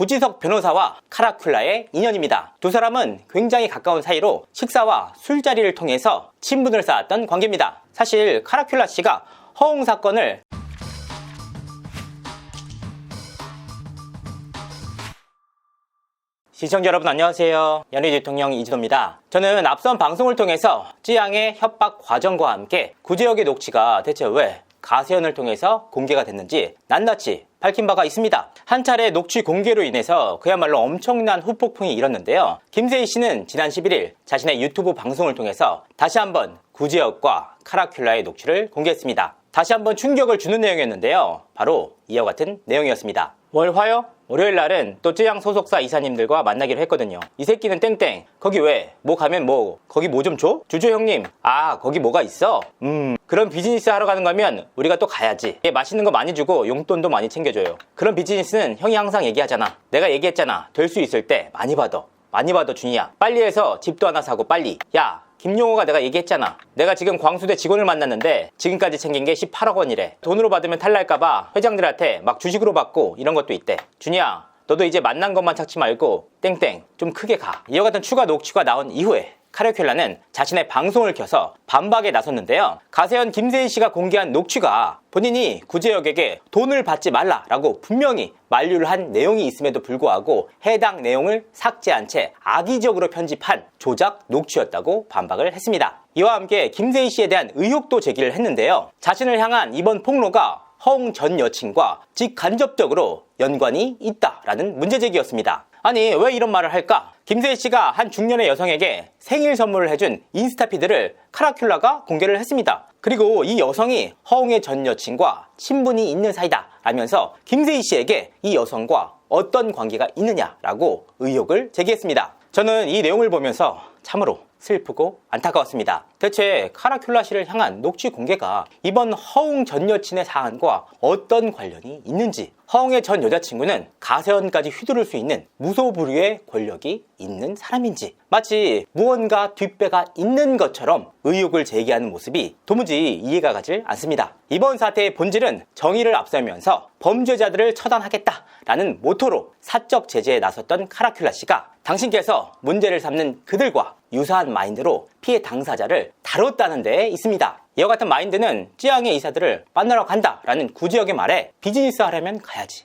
부지석 변호사와 카라큘라의 인연입니다. 두 사람은 굉장히 가까운 사이로 식사와 술자리를 통해서 친분을 쌓았던 관계입니다. 사실 카라큘라 씨가 허웅 사건을 시청자 여러분 안녕하세요. 연예 대통령 이진호입니다. 저는 앞선 방송을 통해서 쯔양의 협박 과정과 함께 구제역의 녹취가 대체 왜 가세현을 통해서 공개가 됐는지 낱낱이 밝힌 바가 있습니다. 한 차례 녹취 공개로 인해서 그야말로 엄청난 후폭풍이 일었는데요. 김세희 씨는 지난 11일 자신의 유튜브 방송을 통해서 다시 한번 구제역과 카라큘라의 녹취를 공개했습니다. 다시 한번 충격을 주는 내용이었는데요. 바로 이와 같은 내용이었습니다. 월, 화, 월요일 날은 또 쯔양 소속사 이사님들과 만나기로 했거든요. 이 새끼는 땡땡 거기 왜? 뭐 가면 뭐 거기 뭐 좀 줘? 주조 형님 거기 뭐가 있어? 그런 비즈니스 하러 가는 거면 우리가 또 가야지. 맛있는 거 많이 주고 용돈도 많이 챙겨줘요. 그런 비즈니스는 형이 항상 얘기하잖아. 내가 얘기했잖아. 될 수 있을 때 많이 받아 준이야. 빨리 해서 집도 하나 사고 빨리. 야 김용호가 내가 얘기했잖아. 내가 지금 광수대 직원을 만났는데 지금까지 챙긴 게 18억 원이래. 돈으로 받으면 탈날까봐 회장들한테 막 주식으로 받고 이런 것도 있대. 준이야 너도 이제 만난 것만 찾지 말고 땡땡 좀 크게 가. 이와 같은 추가 녹취가 나온 이후에 카라큘라는 자신의 방송을 켜서 반박에 나섰는데요. 가세현 김세희 씨가 공개한 녹취가 본인이 구제역에게 돈을 받지 말라라고 분명히 만류를 한 내용이 있음에도 불구하고 해당 내용을 삭제한 채 악의적으로 편집한 조작 녹취였다고 반박을 했습니다. 이와 함께 김세희 씨에 대한 의혹도 제기를 했는데요. 자신을 향한 이번 폭로가 허웅 전 여친과 직간접적으로 연관이 있다라는 문제제기였습니다. 아니 왜 이런 말을 할까? 김세희 씨가 한 중년의 여성에게 생일 선물을 해준 인스타피드를 카라큘라가 공개를 했습니다. 그리고 이 여성이 허웅의 전 여친과 친분이 있는 사이다 라면서 김세희 씨에게 이 여성과 어떤 관계가 있느냐라고 의혹을 제기했습니다. 저는 이 내용을 보면서 참으로 슬프고 안타까웠습니다. 대체 카라큘라 씨를 향한 녹취 공개가 이번 허웅 전 여친의 사안과 어떤 관련이 있는지, 허웅의 전 여자친구는 가세현까지 휘두를 수 있는 무소불위의 권력이 있는 사람인지, 마치 무언가 뒷배가 있는 것처럼 의혹을 제기하는 모습이 도무지 이해가 가질 않습니다. 이번 사태의 본질은 정의를 앞세우면서 범죄자들을 처단하겠다라는 모토로 사적 제재에 나섰던 카라큘라 씨가 당신께서 문제를 삼는 그들과 유사한 마인드로 피해 당사자를 다뤘다는 데 있습니다. 이와 같은 마인드는 쯔양의 이사들을 만나러 간다라는 구제역의 말에 비즈니스 하려면 가야지.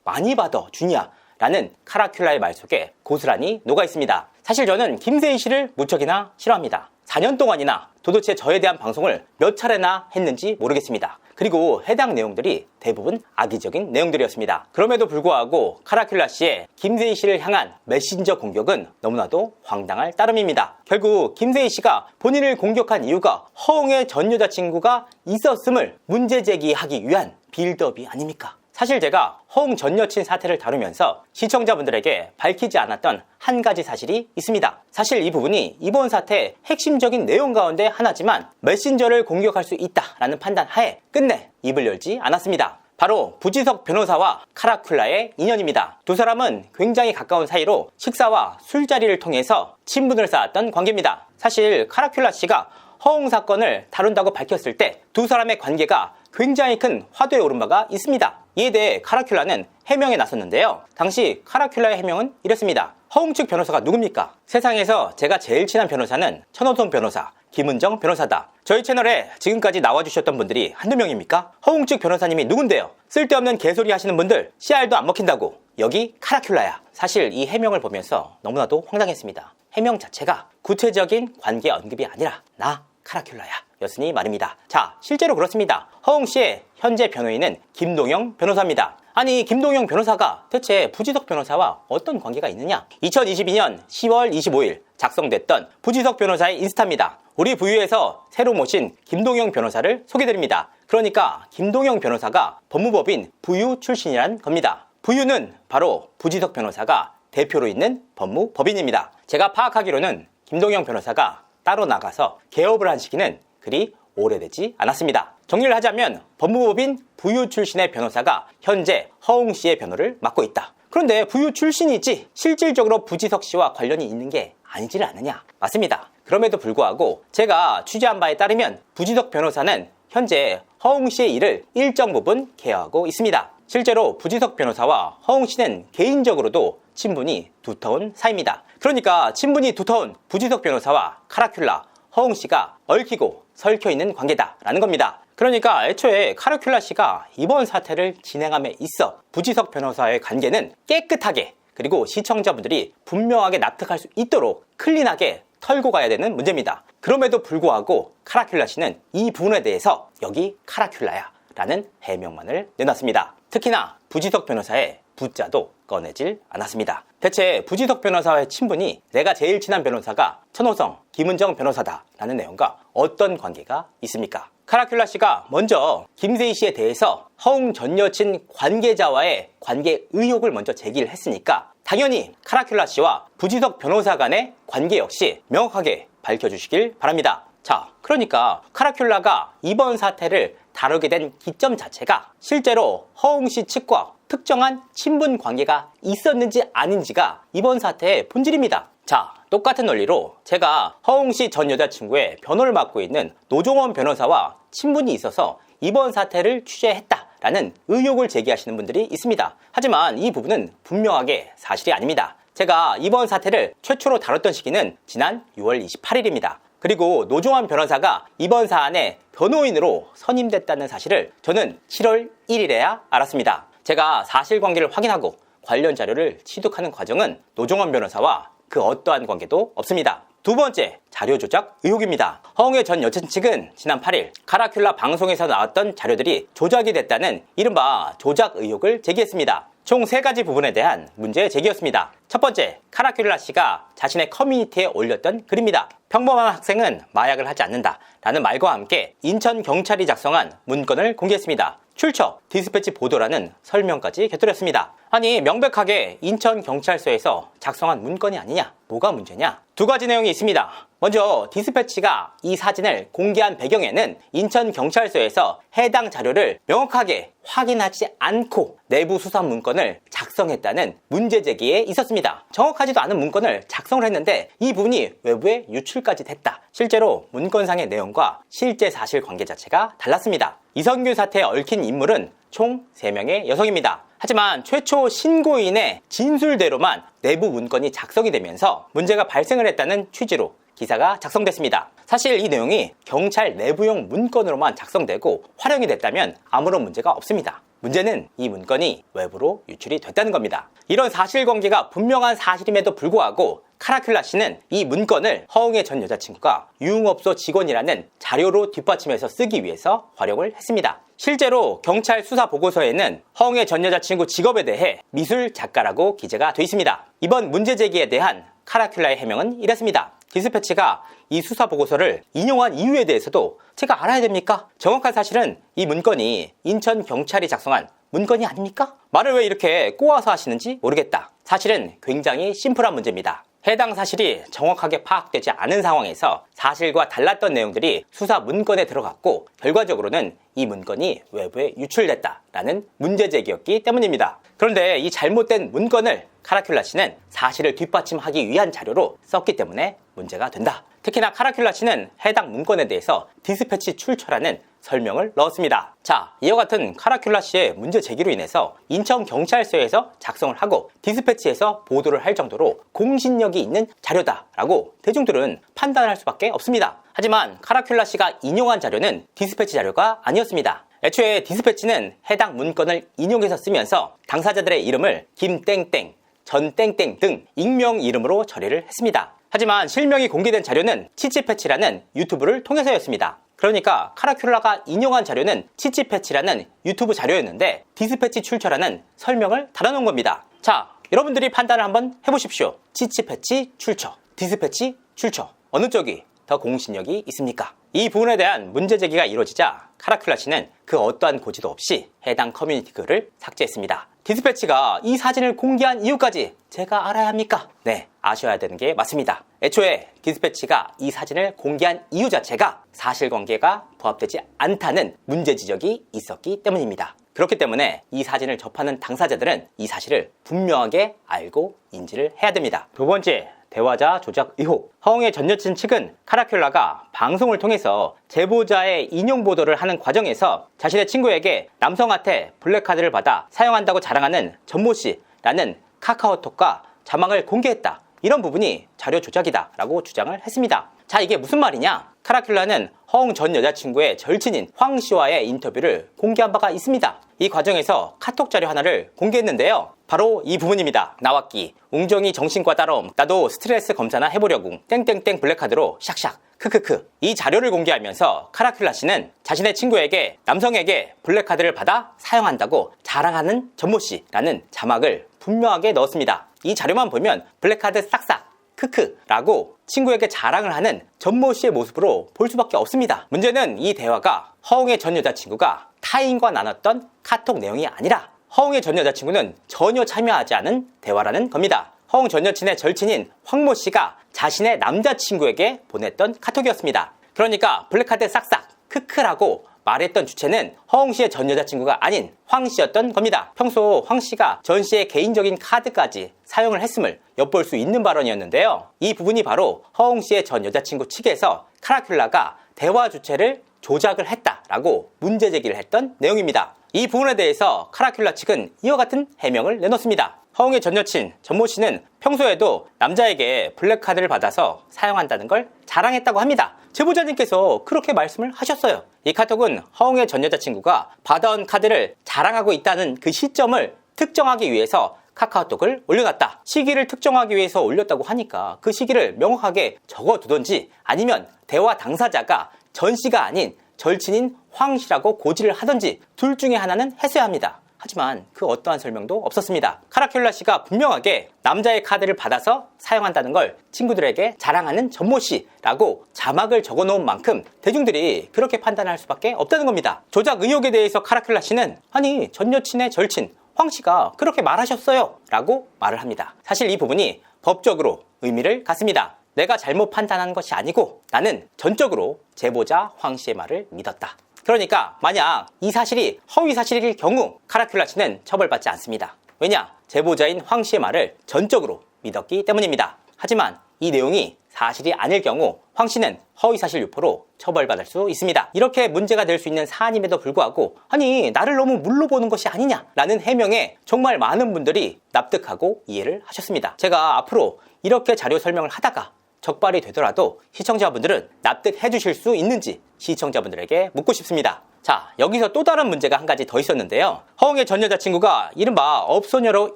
많이 받아 준이야 라는 카라큘라의 말 속에 고스란히 녹아 있습니다. 사실 저는 김세희 씨를 무척이나 싫어합니다. 4년 동안이나 도대체 저에 대한 방송을 몇 차례나 했는지 모르겠습니다. 그리고 해당 내용들이 대부분 악의적인 내용들이었습니다. 그럼에도 불구하고 카라큘라 씨의 김세희 씨를 향한 메신저 공격은 너무나도 황당할 따름입니다. 결국 김세희 씨가 본인을 공격한 이유가 허웅의 전 여자친구가 있었음을 문제 제기하기 위한 빌드업이 아닙니까? 사실 제가 허웅 전 여친 사태를 다루면서 시청자분들에게 밝히지 않았던 한 가지 사실이 있습니다. 사실 이 부분이 이번 사태의 핵심적인 내용 가운데 하나지만 메신저를 공격할 수 있다라는 판단 하에 끝내 입을 열지 않았습니다. 바로 부지석 변호사와 카라큘라의 인연입니다. 두 사람은 굉장히 가까운 사이로 식사와 술자리를 통해서 친분을 쌓았던 관계입니다. 사실 카라큘라 씨가 허웅 사건을 다룬다고 밝혔을 때 두 사람의 관계가 굉장히 큰 화두에 오른 바가 있습니다. 이에 대해 카라큘라는 해명에 나섰는데요. 당시 카라큘라의 해명은 이랬습니다. 허웅 측 변호사가 누굽니까? 세상에서 제가 제일 친한 변호사는 천호동 변호사, 김은정 변호사다. 저희 채널에 지금까지 나와주셨던 분들이 한두 명입니까? 허웅 측 변호사님이 누군데요? 쓸데없는 개소리 하시는 분들 씨알도 안 먹힌다고. 여기 카라큘라야. 사실 이 해명을 보면서 너무나도 황당했습니다. 해명 자체가 구체적인 관계 언급이 아니라 나 카라큘라야 였으니 말입니다. 자, 실제로 그렇습니다. 허웅 씨의 현재 변호인은 김동영 변호사입니다. 아니 김동영 변호사가 대체 부지석 변호사와 어떤 관계가 있느냐? 2022년 10월 25일 작성됐던 부지석 변호사의 인스타입니다. 우리 부유에서 새로 모신 김동영 변호사를 소개드립니다. 그러니까 김동영 변호사가 법무법인 부유 출신이란 겁니다. 부유는 바로 부지석 변호사가 대표로 있는 법무법인입니다. 제가 파악하기로는 김동영 변호사가 따로 나가서 개업을 한 시기는 그리 오래되지 않았습니다. 정리를 하자면 법무법인 부유 출신의 변호사가 현재 허웅 씨의 변호를 맡고 있다. 그런데 부유 출신이지 실질적으로 부지석 씨와 관련이 있는 게 아니지를 않느냐? 맞습니다. 그럼에도 불구하고 제가 취재한 바에 따르면 부지석 변호사는 현재 허웅 씨의 일을 일정 부분 케어하고 있습니다. 실제로 부지석 변호사와 허웅 씨는 개인적으로도 친분이 두터운 사이입니다. 그러니까 친분이 두터운 부지석 변호사와 카라큘라, 허웅 씨가 얽히고 설켜 있는 관계다라는 겁니다. 그러니까 애초에 카라큘라 씨가 이번 사태를 진행함에 있어 부지석 변호사의 관계는 깨끗하게, 그리고 시청자분들이 분명하게 납득할 수 있도록 클린하게 털고 가야 되는 문제입니다. 그럼에도 불구하고 카라큘라 씨는 이 부분에 대해서 여기 카라큘라야 라는 해명만을 내놨습니다. 특히나 부지석 변호사의 부자도 꺼내질 않았습니다. 대체 부지석 변호사와의 친분이 내가 제일 친한 변호사가 천호성, 김은정 변호사다 라는 내용과 어떤 관계가 있습니까? 카라큘라 씨가 먼저 김세희 씨에 대해서 허웅 전 여친 관계자와의 관계 의혹을 먼저 제기를 했으니까 당연히 카라큘라 씨와 부지석 변호사 간의 관계 역시 명확하게 밝혀주시길 바랍니다. 자, 그러니까 카라큘라가 이번 사태를 다루게 된 기점 자체가 실제로 허웅 씨 측과 특정한 친분 관계가 있었는지 아닌지가 이번 사태의 본질입니다. 자, 똑같은 논리로 제가 허웅 씨 전 여자친구의 변호를 맡고 있는 노종원 변호사와 친분이 있어서 이번 사태를 취재했다라는 의혹을 제기하시는 분들이 있습니다. 하지만 이 부분은 분명하게 사실이 아닙니다. 제가 이번 사태를 최초로 다뤘던 시기는 지난 6월 28일입니다. 그리고 노종원 변호사가 이번 사안의 변호인으로 선임됐다는 사실을 저는 7월 1일에야 알았습니다. 제가 사실관계를 확인하고 관련 자료를 취득하는 과정은 노종원 변호사와 그 어떠한 관계도 없습니다. 두 번째, 자료 조작 의혹입니다. 허웅의 전 여친 측은 지난 8일 카라큘라 방송에서 나왔던 자료들이 조작이 됐다는 이른바 조작 의혹을 제기했습니다. 총 3가지 부분에 대한 문제 제기였습니다. 첫 번째, 카라큘라 씨가 자신의 커뮤니티에 올렸던 글입니다. 평범한 학생은 마약을 하지 않는다 라는 말과 함께 인천 경찰이 작성한 문건을 공개했습니다. 출처, 디스패치 보도라는 설명까지 곁들였습니다. 아니, 명백하게 인천 경찰서에서 작성한 문건이 아니냐? 뭐가 문제냐? 2가지 내용이 있습니다. 먼저 디스패치가 이 사진을 공개한 배경에는 인천 경찰서에서 해당 자료를 명확하게 확인하지 않고 내부 수사 문건을 작성했다는 문제 제기에 있었습니다. 정확하지도 않은 문건을 작성을 했는데 이 부분이 외부에 유출까지 됐다. 실제로 문건상의 내용과 실제 사실관계 자체가 달랐습니다. 이선균 사태에 얽힌 인물은 총 3명의 여성입니다. 하지만 최초 신고인의 진술대로만 내부 문건이 작성이 되면서 문제가 발생을 했다는 취지로 기사가 작성됐습니다. 사실 이 내용이 경찰 내부용 문건으로만 작성되고 활용이 됐다면 아무런 문제가 없습니다. 문제는 이 문건이 외부로 유출이 됐다는 겁니다. 이런 사실관계가 분명한 사실임에도 불구하고 카라큘라 씨는 이 문건을 허웅의 전 여자친구가 유흥업소 직원이라는 자료로 뒷받침해서 쓰기 위해서 활용을 했습니다. 실제로 경찰 수사 보고서에는 허웅의 전 여자친구 직업에 대해 미술 작가라고 기재가 되어 있습니다. 이번 문제 제기에 대한 카라큘라의 해명은 이랬습니다. 디스패치가 이 수사 보고서를 인용한 이유에 대해서도 제가 알아야 됩니까? 정확한 사실은 이 문건이 인천 경찰이 작성한 문건이 아닙니까? 말을 왜 이렇게 꼬아서 하시는지 모르겠다. 사실은 굉장히 심플한 문제입니다. 해당 사실이 정확하게 파악되지 않은 상황에서 사실과 달랐던 내용들이 수사 문건에 들어갔고 결과적으로는 이 문건이 외부에 유출됐다라는 문제 제기였기 때문입니다. 그런데 이 잘못된 문건을 카라큘라 씨는 사실을 뒷받침하기 위한 자료로 썼기 때문에 문제가 된다. 특히나 카라큘라 씨는 해당 문건에 대해서 디스패치 출처라는 설명을 넣었습니다. 자, 이와 같은 카라큘라 씨의 문제 제기로 인해서 인천 경찰서에서 작성을 하고 디스패치에서 보도를 할 정도로 공신력이 있는 자료다라고 대중들은 판단할 수밖에 없습니다. 하지만 카라큘라 씨가 인용한 자료는 디스패치 자료가 아니었습니다. 애초에 디스패치는 해당 문건을 인용해서 쓰면서 당사자들의 이름을 김땡땡, 전땡땡 등 익명 이름으로 처리를 했습니다. 하지만 실명이 공개된 자료는 치치패치라는 유튜브를 통해서였습니다. 그러니까 카라큘라가 인용한 자료는 치치패치라는 유튜브 자료였는데 디스패치 출처라는 설명을 달아놓은 겁니다. 자, 여러분들이 판단을 한번 해보십시오. 치치패치 출처, 디스패치 출처, 어느 쪽이 더 공신력이 있습니까? 이 부분에 대한 문제 제기가 이루어지자 카라큘라 씨는 그 어떠한 고지도 없이 해당 커뮤니티 글을 삭제했습니다. 디스패치가 이 사진을 공개한 이유까지 제가 알아야 합니까? 네, 아셔야 되는 게 맞습니다. 애초에 디스패치가 이 사진을 공개한 이유 자체가 사실관계가 부합되지 않다는 문제 지적이 있었기 때문입니다. 그렇기 때문에 이 사진을 접하는 당사자들은 이 사실을 분명하게 알고 인지를 해야 됩니다. 2번째, 대화자 조작 의혹. 허웅의 전 여친 측은 카라큘라가 방송을 통해서 제보자의 인용 보도를 하는 과정에서 자신의 친구에게 남성한테 블랙카드를 받아 사용한다고 자랑하는 전모씨라는 카카오톡과 자막을 공개했다. 이런 부분이 자료 조작이다 라고 주장을 했습니다. 자, 이게 무슨 말이냐? 카라큘라는 허웅 전 여자친구의 절친인 황씨와의 인터뷰를 공개한 바가 있습니다. 이 과정에서 카톡 자료 하나를 공개했는데요. 바로 이 부분입니다. 나왔기. 웅정이 정신과 따라옴. 나도 스트레스 검사나 해보려고. 땡땡땡 블랙카드로 샥샥. 크크크. 이 자료를 공개하면서 카라큘라 씨는 자신의 친구에게 남성에게 블랙카드를 받아 사용한다고 자랑하는 전모씨라는 자막을 분명하게 넣었습니다. 이 자료만 보면 블랙카드 싹싹 크크라고 친구에게 자랑을 하는 전모씨의 모습으로 볼 수밖에 없습니다. 문제는 이 대화가 허웅의 전 여자친구가 타인과 나눴던 카톡 내용이 아니라 허웅의 전 여자친구는 전혀 참여하지 않은 대화라는 겁니다. 허웅 전 여친의 절친인 황모씨가 자신의 남자친구에게 보냈던 카톡이었습니다. 그러니까 블랙카드 싹싹 크크라고 말했던 주체는 허웅 씨의 전 여자친구가 아닌 황 씨였던 겁니다. 평소 황 씨가 전 씨의 개인적인 카드까지 사용을 했음을 엿볼 수 있는 발언이었는데요. 이 부분이 바로 허웅 씨의 전 여자친구 측에서 카라큘라가 대화 주체를 조작을 했다라고 문제 제기를 했던 내용입니다. 이 부분에 대해서 카라큘라 측은 이와 같은 해명을 내놓습니다. 허웅의 전 여친 전모 씨는 평소에도 남자에게 블랙카드를 받아서 사용한다는 걸 자랑했다고 합니다. 제보자님께서 그렇게 말씀을 하셨어요. 이 카톡은 허웅의 전 여자친구가 받아온 카드를 자랑하고 있다는 그 시점을 특정하기 위해서 카카오톡을 올려놨다. 시기를 특정하기 위해서 올렸다고 하니까 그 시기를 명확하게 적어두던지 아니면 대화 당사자가 전 씨가 아닌 절친인 황 씨라고 고지를 하던지 둘 중에 하나는 했어야 합니다. 하지만 그 어떠한 설명도 없었습니다. 카라큘라 씨가 분명하게 남자의 카드를 받아서 사용한다는 걸 친구들에게 자랑하는 전모 씨라고 자막을 적어놓은 만큼 대중들이 그렇게 판단할 수밖에 없다는 겁니다. 조작 의혹에 대해서 카라큘라 씨는 아니 전 여친의 절친 황 씨가 그렇게 말하셨어요 라고 말을 합니다. 사실 이 부분이 법적으로 의미를 갖습니다. 내가 잘못 판단한 것이 아니고 나는 전적으로 제보자 황 씨의 말을 믿었다. 그러니까 만약 이 사실이 허위 사실일 경우 카라큘라 씨는 처벌받지 않습니다. 왜냐? 제보자인 황 씨의 말을 전적으로 믿었기 때문입니다. 하지만 이 내용이 사실이 아닐 경우 황 씨는 허위사실 유포로 처벌받을 수 있습니다. 이렇게 문제가 될 수 있는 사안임에도 불구하고 아니 나를 너무 물로 보는 것이 아니냐라는 해명에 정말 많은 분들이 납득하고 이해를 하셨습니다. 제가 앞으로 이렇게 자료 설명을 하다가 적발이 되더라도 시청자분들은 납득해 주실 수 있는지 시청자분들에게 묻고 싶습니다. 자, 여기서 또 다른 문제가 한 가지 더 있었는데요. 허웅의 전 여자친구가 이른바 업소녀로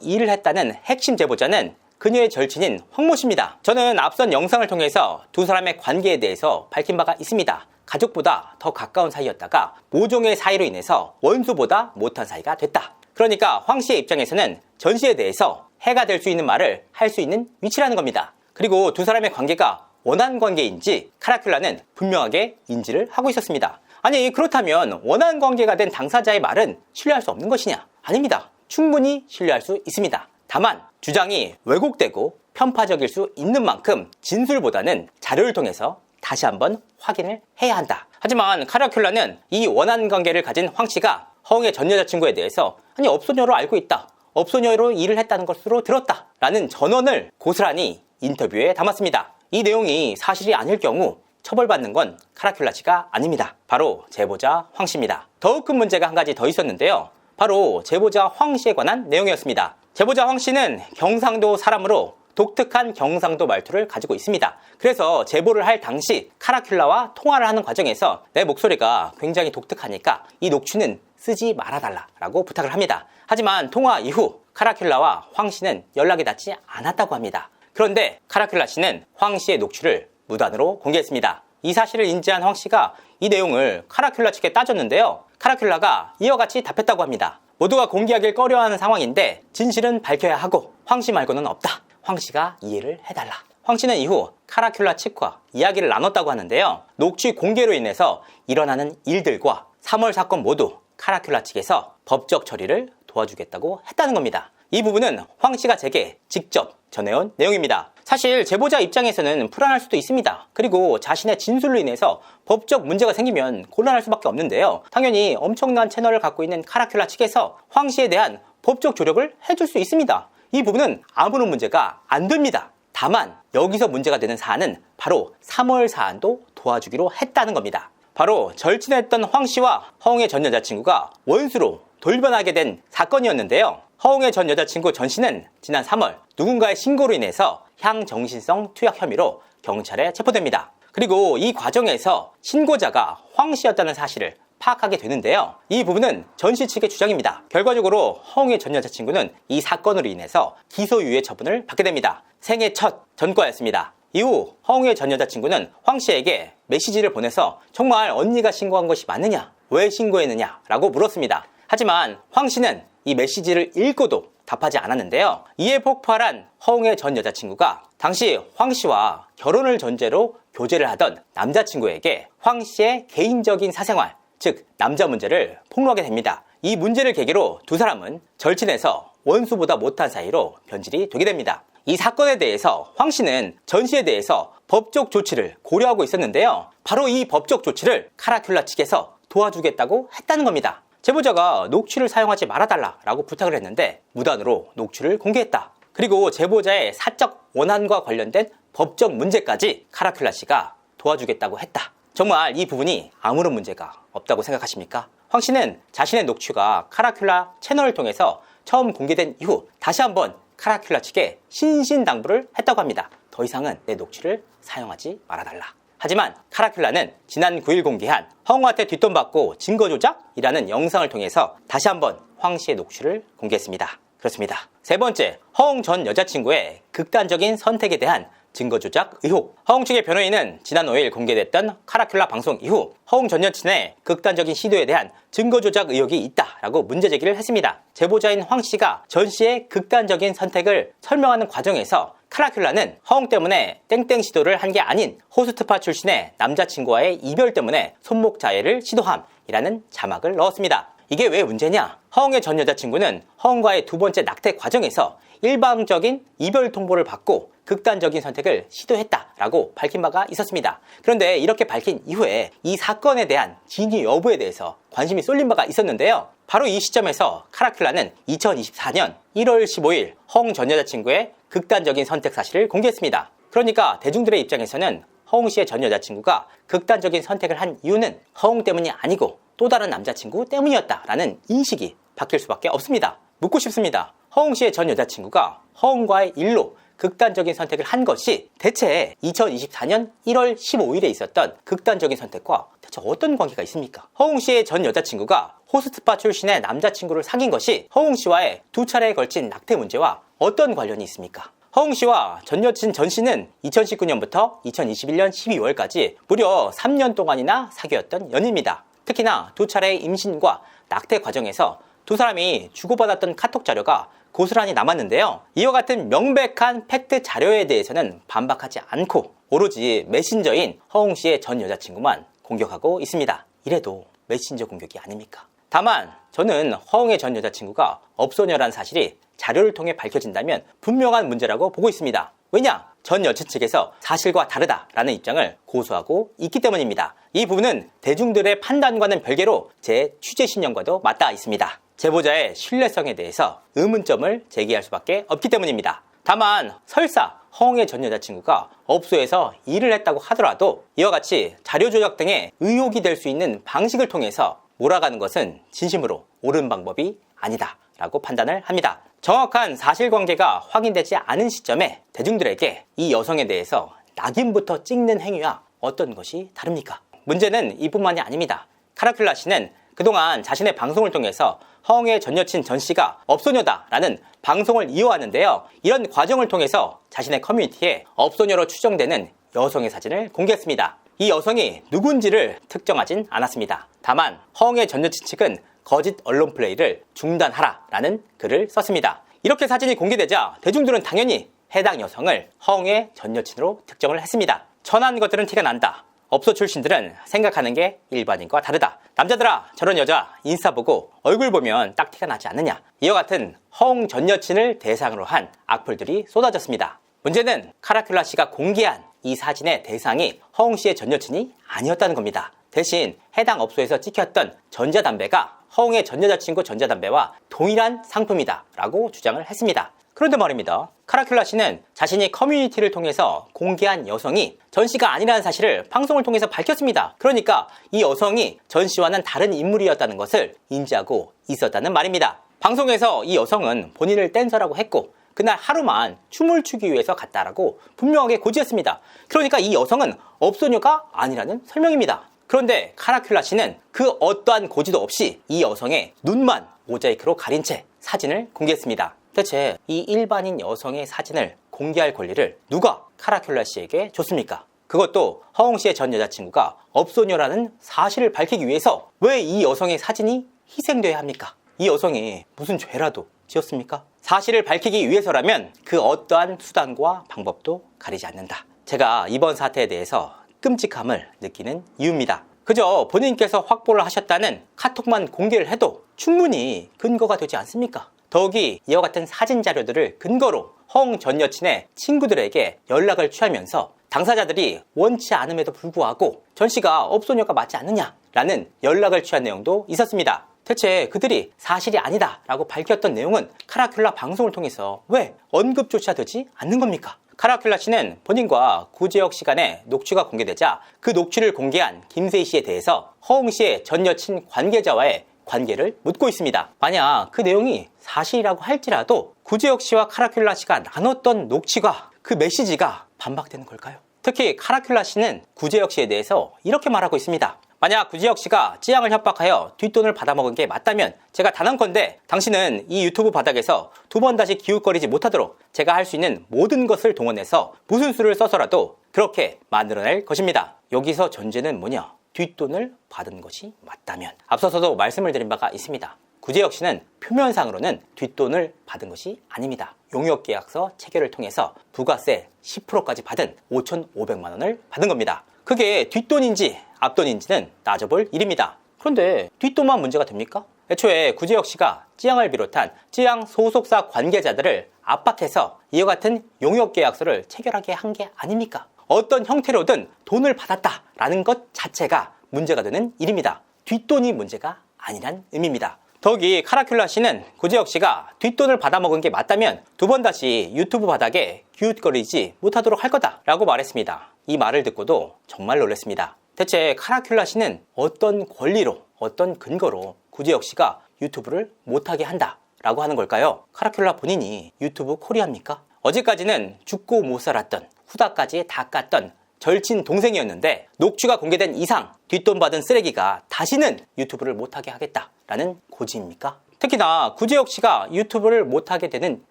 일을 했다는 핵심 제보자는 그녀의 절친인 황모 씨입니다. 저는 앞선 영상을 통해서 두 사람의 관계에 대해서 밝힌 바가 있습니다. 가족보다 더 가까운 사이였다가 모종의 사이로 인해서 원수보다 못한 사이가 됐다. 그러니까 황 씨의 입장에서는 전 씨에 대해서 해가 될 수 있는 말을 할 수 있는 위치라는 겁니다. 그리고 두 사람의 관계가 원한 관계인지 카라큘라는 분명하게 인지를 하고 있었습니다. 아니 그렇다면 원한 관계가 된 당사자의 말은 신뢰할 수 없는 것이냐? 아닙니다. 충분히 신뢰할 수 있습니다. 다만 주장이 왜곡되고 편파적일 수 있는 만큼 진술보다는 자료를 통해서 다시 한번 확인을 해야 한다. 하지만 카라큘라는 이 원한 관계를 가진 황 씨가 허웅의 전 여자친구에 대해서 아니 업소녀로 알고 있다. 업소녀로 일을 했다는 것으로 들었다. 라는 전언을 고스란히 인터뷰에 담았습니다. 이 내용이 사실이 아닐 경우 처벌받는 건 카라큘라 씨가 아닙니다. 바로 제보자 황 씨입니다. 더욱 큰 문제가 한 가지 더 있었는데요. 바로 제보자 황 씨에 관한 내용이었습니다. 제보자 황 씨는 경상도 사람으로 독특한 경상도 말투를 가지고 있습니다. 그래서 제보를 할 당시 카라큘라와 통화를 하는 과정에서 내 목소리가 굉장히 독특하니까 이 녹취는 쓰지 말아달라고 부탁을 합니다. 하지만 통화 이후 카라큘라와 황 씨는 연락이 닿지 않았다고 합니다. 그런데 카라큘라 씨는 황 씨의 녹취를 무단으로 공개했습니다. 이 사실을 인지한 황 씨가 이 내용을 카라큘라 측에 따졌는데요. 카라큘라가 이와 같이 답했다고 합니다. 모두가 공개하길 꺼려하는 상황인데 진실은 밝혀야 하고 황 씨 말고는 없다. 황 씨가 이해를 해달라. 황 씨는 이후 카라큘라 측과 이야기를 나눴다고 하는데요. 녹취 공개로 인해서 일어나는 일들과 3월 사건 모두 카라큘라 측에서 법적 처리를 도와주겠다고 했다는 겁니다. 이 부분은 황 씨가 제게 직접 전해온 내용입니다. 사실 제보자 입장에서는 불안할 수도 있습니다. 그리고 자신의 진술로 인해서 법적 문제가 생기면 곤란할 수밖에 없는데요. 당연히 엄청난 채널을 갖고 있는 카라큘라 측에서 황 씨에 대한 법적 조력을 해줄 수 있습니다. 이 부분은 아무런 문제가 안 됩니다. 다만 여기서 문제가 되는 사안은 바로 3월 사안도 도와주기로 했다는 겁니다. 바로 절친했던 황 씨와 허웅의 전 여자친구가 원수로 돌변하게 된 사건이었는데요. 허웅의 전 여자친구 전 씨는 지난 3월 누군가의 신고로 인해서 향정신성 투약 혐의로 경찰에 체포됩니다. 그리고 이 과정에서 신고자가 황 씨였다는 사실을 파악하게 되는데요. 이 부분은 전 씨 측의 주장입니다. 결과적으로 허웅의 전 여자친구는 이 사건으로 인해서 기소유예 처분을 받게 됩니다. 생애 첫 전과였습니다. 이후 허웅의 전 여자친구는 황 씨에게 메시지를 보내서 정말 언니가 신고한 것이 맞느냐? 왜 신고했느냐? 라고 물었습니다. 하지만 황 씨는 이 메시지를 읽고도 답하지 않았는데요. 이에 폭발한 허웅의 전 여자친구가 당시 황 씨와 결혼을 전제로 교제를 하던 남자친구에게 황 씨의 개인적인 사생활, 즉 남자 문제를 폭로하게 됩니다. 이 문제를 계기로 두 사람은 절친해서 원수보다 못한 사이로 변질이 되게 됩니다. 이 사건에 대해서 황 씨는 전 씨에 대해서 법적 조치를 고려하고 있었는데요. 바로 이 법적 조치를 카라큘라 측에서 도와주겠다고 했다는 겁니다. 제보자가 녹취를 사용하지 말아달라고 부탁을 했는데 무단으로 녹취를 공개했다. 그리고 제보자의 사적 원한과 관련된 법적 문제까지 카라큘라 씨가 도와주겠다고 했다. 정말 이 부분이 아무런 문제가 없다고 생각하십니까? 황 씨는 자신의 녹취가 카라큘라 채널을 통해서 처음 공개된 이후 다시 한번 카라큘라 측에 신신당부를 했다고 합니다. 더 이상은 내 녹취를 사용하지 말아달라. 하지만 카라큘라는 지난 9일 공개한 허웅한테 뒷돈 받고 증거 조작이라는 영상을 통해서 다시 한번 황 씨의 녹취를 공개했습니다. 그렇습니다. 세 번째, 허웅 전 여자친구의 극단적인 선택에 대한 증거 조작 의혹. 허웅 측의 변호인은 지난 5일 공개됐던 카라큘라 방송 이후 허웅 전 여친의 극단적인 시도에 대한 증거 조작 의혹이 있다라고 문제 제기를 했습니다. 제보자인 황 씨가 전 씨의 극단적인 선택을 설명하는 과정에서 카라큘라는 허웅 때문에 땡땡 시도를 한 게 아닌 호스트파 출신의 남자친구와의 이별 때문에 손목 자해를 시도함이라는 자막을 넣었습니다. 이게 왜 문제냐? 허웅의 전 여자친구는 허웅과의 두 번째 낙태 과정에서 일방적인 이별 통보를 받고 극단적인 선택을 시도했다라고 밝힌 바가 있었습니다. 그런데 이렇게 밝힌 이후에 이 사건에 대한 진위 여부에 대해서 관심이 쏠린 바가 있었는데요. 바로 이 시점에서 카라큘라는 2024년 1월 15일 허웅 전 여자친구의 극단적인 선택 사실을 공개했습니다. 그러니까 대중들의 입장에서는 허웅 씨의 전 여자친구가 극단적인 선택을 한 이유는 허웅 때문이 아니고 또 다른 남자친구 때문이었다라는 인식이 바뀔 수밖에 없습니다. 묻고 싶습니다. 허웅 씨의 전 여자친구가 허웅과의 일로 극단적인 선택을 한 것이 대체 2024년 1월 15일에 있었던 극단적인 선택과 대체 어떤 관계가 있습니까? 허웅 씨의 전 여자친구가 호스트파 출신의 남자친구를 사귄 것이 허웅 씨와의 두 차례에 걸친 낙태 문제와 어떤 관련이 있습니까? 허웅 씨와 전 여친 전 씨는 2019년부터 2021년 12월까지 무려 3년 동안이나 사귀었던 연인입니다. 특히나 두 차례의 임신과 낙태 과정에서 두 사람이 주고받았던 카톡 자료가 고스란히 남았는데요. 이와 같은 명백한 팩트 자료에 대해서는 반박하지 않고 오로지 메신저인 허웅 씨의 전 여자친구만 공격하고 있습니다. 이래도 메신저 공격이 아닙니까? 다만 저는 허웅의 전 여자친구가 업소녀란 사실이 자료를 통해 밝혀진다면 분명한 문제라고 보고 있습니다. 왜냐? 전 여친 측에서 사실과 다르다라는 입장을 고수하고 있기 때문입니다. 이 부분은 대중들의 판단과는 별개로 제 취재 신념과도 맞닿아 있습니다. 제보자의 신뢰성에 대해서 의문점을 제기할 수밖에 없기 때문입니다. 다만 설사 허웅의 전 여자친구가 업소에서 일을 했다고 하더라도 이와 같이 자료 조작 등의 의혹이 될 수 있는 방식을 통해서 몰아가는 것은 진심으로 옳은 방법이 아니다 라고 판단을 합니다. 정확한 사실관계가 확인되지 않은 시점에 대중들에게 이 여성에 대해서 낙인부터 찍는 행위와 어떤 것이 다릅니까? 문제는 이뿐만이 아닙니다. 카라큘라 씨는 그동안 자신의 방송을 통해서 허웅의 전 여친 전 씨가 업소녀다라는 방송을 이어왔는데요. 이런 과정을 통해서 자신의 커뮤니티에 업소녀로 추정되는 여성의 사진을 공개했습니다. 이 여성이 누군지를 특정하진 않았습니다. 다만 허웅의 전 여친 측은 거짓 언론 플레이를 중단하라라는 글을 썼습니다. 이렇게 사진이 공개되자 대중들은 당연히 해당 여성을 허웅의 전 여친으로 특정을 했습니다. 천한 것들은 티가 난다. 업소 출신들은 생각하는 게 일반인과 다르다. 남자들아, 저런 여자 인스타 보고 얼굴 보면 딱 티가 나지 않느냐. 이와 같은 허웅 전 여친을 대상으로 한 악플들이 쏟아졌습니다. 문제는 카라큘라 씨가 공개한 이 사진의 대상이 허웅 씨의 전 여친이 아니었다는 겁니다. 대신 해당 업소에서 찍혔던 전자담배가 허웅의 전 여자친구 전자담배와 동일한 상품이다 라고 주장을 했습니다. 그런데 말입니다. 카라큘라 씨는 자신이 커뮤니티를 통해서 공개한 여성이 전 씨가 아니라는 사실을 방송을 통해서 밝혔습니다. 그러니까 이 여성이 전 씨와는 다른 인물이었다는 것을 인지하고 있었다는 말입니다. 방송에서 이 여성은 본인을 댄서라고 했고 그날 하루만 춤을 추기 위해서 갔다라고 분명하게 고지했습니다. 그러니까 이 여성은 업소녀가 아니라는 설명입니다. 그런데 카라큘라 씨는 그 어떠한 고지도 없이 이 여성의 눈만 모자이크로 가린 채 사진을 공개했습니다. 대체 이 일반인 여성의 사진을 공개할 권리를 누가 카라큘라 씨에게 줬습니까? 그것도 허웅 씨의 전 여자친구가 업소녀라는 사실을 밝히기 위해서 왜 이 여성의 사진이 희생돼야 합니까? 이 여성이 무슨 죄라도 지었습니까? 사실을 밝히기 위해서라면 그 어떠한 수단과 방법도 가리지 않는다. 제가 이번 사태에 대해서 끔찍함을 느끼는 이유입니다. 그저 본인께서 확보를 하셨다는 카톡만 공개를 해도 충분히 근거가 되지 않습니까? 더욱이 이와 같은 사진 자료들을 근거로 허웅 전 여친의 친구들에게 연락을 취하면서 당사자들이 원치 않음에도 불구하고 전 씨가 업소녀가 맞지 않느냐라는 연락을 취한 내용도 있었습니다. 대체 그들이 사실이 아니다 라고 밝혔던 내용은 카라큘라 방송을 통해서 왜 언급조차 되지 않는 겁니까? 카라큘라 씨는 본인과 구제혁 씨 간의 녹취가 공개되자 그 녹취를 공개한 김세희 씨에 대해서 허웅 씨의 전 여친 관계자와의 관계를 묻고 있습니다. 만약 그 내용이 사실이라고 할지라도 구제혁 씨와 카라큘라 씨가 나눴던 녹취가 그 메시지가 반박되는 걸까요? 특히 카라큘라 씨는 구제혁 씨에 대해서 이렇게 말하고 있습니다. 만약 구제혁 씨가 찌양을 협박하여 뒷돈을 받아먹은 게 맞다면 제가 단언컨대 당신은 이 유튜브 바닥에서 두 번 다시 기웃거리지 못하도록 제가 할 수 있는 모든 것을 동원해서 무슨 수를 써서라도 그렇게 만들어낼 것입니다. 여기서 전제는 뭐냐? 뒷돈을 받은 것이 맞다면. 앞서서도 말씀을 드린 바가 있습니다. 구제혁 씨는 표면상으로는 뒷돈을 받은 것이 아닙니다. 용역계약서 체결을 통해서 부가세 10%까지 받은 5,500만 원을 받은 겁니다. 그게 뒷돈인지 앞돈인지는 따져볼 일입니다. 그런데 뒷돈만 문제가 됩니까? 애초에 구제혁 씨가 찌양을 비롯한 찌양 소속사 관계자들을 압박해서 이와 같은 용역계약서를 체결하게 한 게 아닙니까? 어떤 형태로든 돈을 받았다라는 것 자체가 문제가 되는 일입니다. 뒷돈이 문제가 아니란 의미입니다. 더욱이 카라큘라 씨는 구제혁 씨가 뒷돈을 받아먹은 게 맞다면 두 번 다시 유튜브 바닥에 기웃거리지 못하도록 할 거다라고 말했습니다. 이 말을 듣고도 정말 놀랐습니다. 대체 카라큘라 씨는 어떤 권리로, 어떤 근거로 구제혁 씨가 유튜브를 못하게 한다라고 하는 걸까요? 카라큘라 본인이 유튜브 코리아입니까? 어제까지는 죽고 못 살았던, 후다까지 다 깠던 절친 동생이었는데 녹취가 공개된 이상 뒷돈 받은 쓰레기가 다시는 유튜브를 못하게 하겠다라는 고지입니까? 특히나 구제혁 씨가 유튜브를 못하게 되는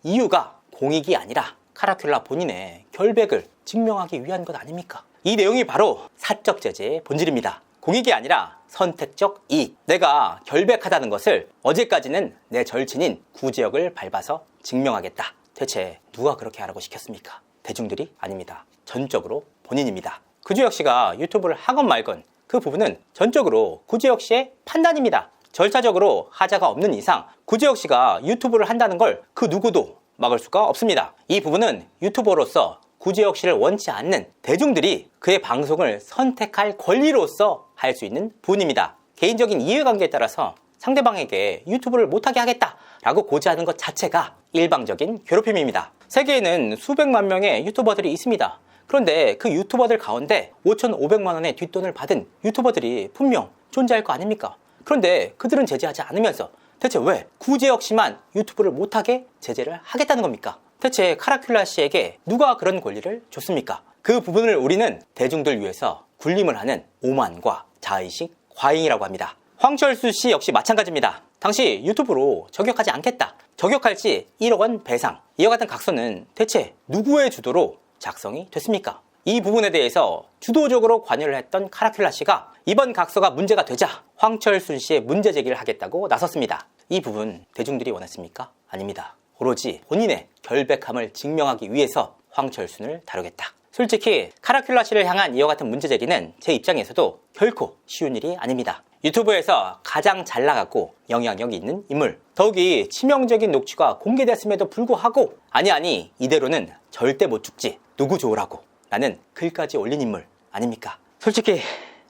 이유가 공익이 아니라 카라큘라 본인의 결백을 증명하기 위한 것 아닙니까? 이 내용이 바로 사적 제재의 본질입니다. 공익이 아니라 선택적 이익. 내가 결백하다는 것을 어제까지는 내 절친인 구제혁을 밟아서 증명하겠다. 대체 누가 그렇게 하라고 시켰습니까? 대중들이 아닙니다. 전적으로 본인입니다. 구제혁 씨가 유튜브를 하건 말건 그 부분은 전적으로 구제혁 씨의 판단입니다. 절차적으로 하자가 없는 이상 구제혁 씨가 유튜브를 한다는 걸 그 누구도 막을 수가 없습니다. 이 부분은 유튜버로서 구제혁 씨를 원치 않는 대중들이 그의 방송을 선택할 권리로서 할 수 있는 부분입니다. 개인적인 이해관계에 따라서 상대방에게 유튜브를 못하게 하겠다라고 고지하는 것 자체가 일방적인 괴롭힘입니다. 세계에는 수백만 명의 유튜버들이 있습니다. 그런데 그 유튜버들 가운데 5,500만 원의 뒷돈을 받은 유튜버들이 분명 존재할 거 아닙니까? 그런데 그들은 제재하지 않으면서 대체 왜 구제혁 씨만 유튜브를 못하게 제재를 하겠다는 겁니까? 대체 카라큘라 씨에게 누가 그런 권리를 줬습니까? 그 부분을 우리는 대중들 위해서 군림을 하는 오만과 자의식 과잉이라고 합니다. 황철수 씨 역시 마찬가지입니다. 당시 유튜브로 저격하지 않겠다. 저격할지 1억 원 배상. 이와 같은 각서는 대체 누구의 주도로 작성이 됐습니까? 이 부분에 대해서 주도적으로 관여를 했던 카라큘라 씨가 이번 각서가 문제가 되자 황철순 씨의 문제 제기를 하겠다고 나섰습니다. 이 부분 대중들이 원했습니까? 아닙니다. 오로지 본인의 결백함을 증명하기 위해서 황철순을 다루겠다. 솔직히 카라큘라 씨를 향한 이와 같은 문제 제기는 제 입장에서도 결코 쉬운 일이 아닙니다. 유튜브에서 가장 잘 나가고 영향력이 있는 인물, 더욱이 치명적인 녹취가 공개됐음에도 불구하고 아니 이대로는 절대 못 죽지, 누구 좋으라고 라는 글까지 올린 인물 아닙니까? 솔직히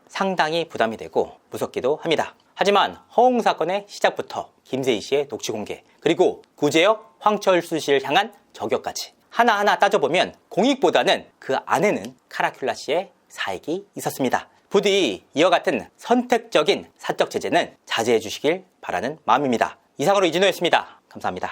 상당히 부담이 되고 무섭기도 합니다. 하지만 허웅 사건의 시작부터 김세희 씨의 녹취 공개, 그리고 구제혁, 황철수 씨를 향한 저격까지 하나하나 따져보면 공익보다는 그 안에는 카라큘라 씨의 사익이 있었습니다. 부디 이와 같은 선택적인 사적 제재는 자제해 주시길 바라는 마음입니다. 이상으로 이진호였습니다. 감사합니다.